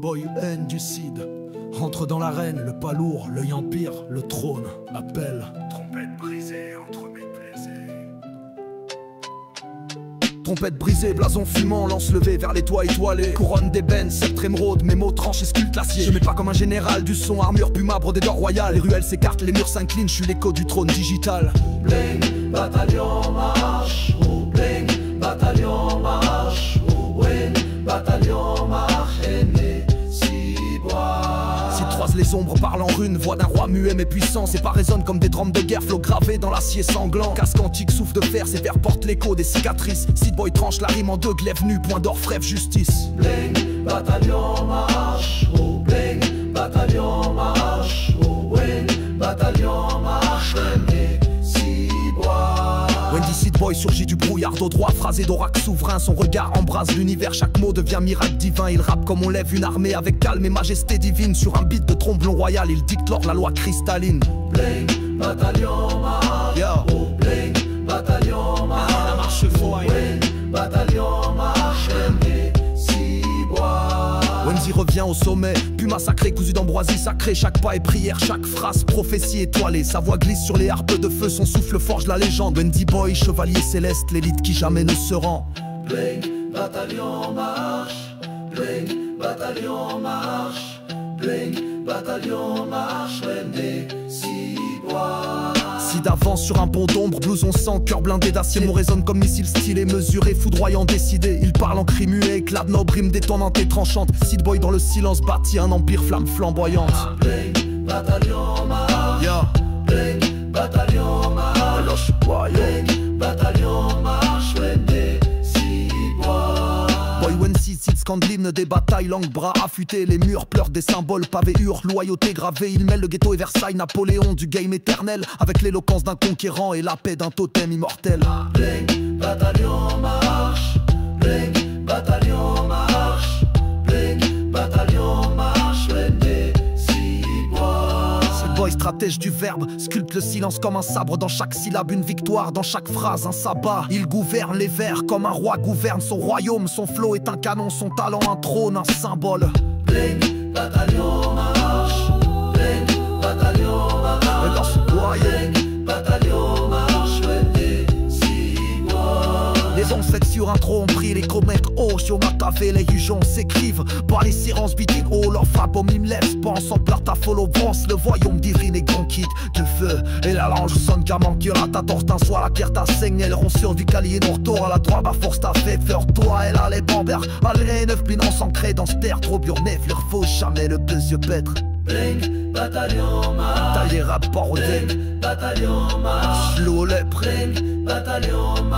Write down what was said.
Boy N du Cid rentre dans l'arène, le pas lourd, l'œil empire, le trône appelle. Trompette brisée entre mes plaisirs. Trompette brisée, blason fumant, lance levé vers les toits étoilés. Couronne d'ébène, sceptre émeraude, mes mots tranchent et sculptent l'acier. Je mets pas comme un général du son, armure, puma, brodé d'or royal. Les ruelles s'écartent, les murs s'inclinent, je suis l'écho du trône digital. Bling, bataillon marche, oh bling, bataillon marche, oh win, bataillon marche, aîné, si bois. S'ils croisent les ombres, parlent en runes, voix d'un roi muet mais puissant. Ses pas résonnent comme des drums de guerre, flots gravés dans l'acier sanglant. Casque antique, souffle de fer, ses vers portent l'écho des cicatrices. Seed Boy tranche la rime en deux, glaive nu, point d'or, frève, justice. Bling, bataillon marche, oh bling, bataillon marche, oh win, bataillon marche, aîné, si bois. Wendy Seed Boy surgit du brouillard d'eau droit, phrasé d'oracle souverain. Son regard embrase l'univers, chaque mot devient miracle divin. Il rappe comme on lève une armée avec calme et majesté divine. Sur un beat de tromblon royal, il dicte l'or la loi cristalline. Bling, bataillon marche, Yo. oh bling, bataillon marche, La marche folle. win, bataillon marche, aîné, si bois. Wendy revient au sommet, puma sacré cousu d'ambroisie sacrée. Chaque pas est prière, chaque phrase prophétie étoilée. Sa voix glisse sur les harpes de feu, son souffle forge la légende. Wendy Boy, chevalier céleste, l'élite qui jamais ne se rend. Bling, bataillon marche, bling, bataillon marche, bling, bataillon marche, aîné, si bois. Seed avance sur un pont d'ombre, blouson sang, cœur blindé d'acier. Mots résonnent comme missile stylé, mesuré, foudroyant, décidé. Il parle en cri muet, éclat de noble, rime détonnante et tranchante. Seed Boy dans le silence bâtit un empire, flamme flamboyante. Bling, bataillon marche, Yeah. bling, bataillon marche, bling, bataillon marche, aîné, si bois. Boy Wendy Seed scande l'hymne des batailles, langue bras affûtés. Les murs pleurent des symboles, pavés hurlent, loyauté gravée. Il mêle le ghetto et Versailles, Napoléon du game éternel, avec l'éloquence d'un conquérant et la paix d'un totem immortel. Bling, bataillon marche, bling, bataillon marche, bling, bataillon marche, aîné, si bois. Seed Boy stratège du verbe, sculpte le silence comme un sabre. Dans chaque syllabe une victoire, dans chaque phrase un sabbat. Il gouverne les vers comme un roi gouverne son royaume. Son flow est un canon, son talent un trône, un symbole. Bling, bataillon marche, bling, bataillon marche, bling, bataillon marche, aîné, si bois. Les ancêtres sur un trône pris les comètes hauts. Sur ma tafée, les jugeons s'écrivent. Par les sirences beating haut, leur frappe au mime lève. Pense en plata follow bronze, le voyaume divine et grand kit de feu. Et la langue sonne gamin qui aura ta torte un soir. La pierre ta saigne, elle ronçure du calier non retour à la droite. Ma force t'a fait faire toi, elle a les bambères. Allez, neuf plinants s'ancrés dans ce terre. Trop dur, nef, leur faut jamais le besoin pêtre. Bling, bataillon marche, Taille les rapports au bling, bataillon marche, Slow le bling, bataillon marche.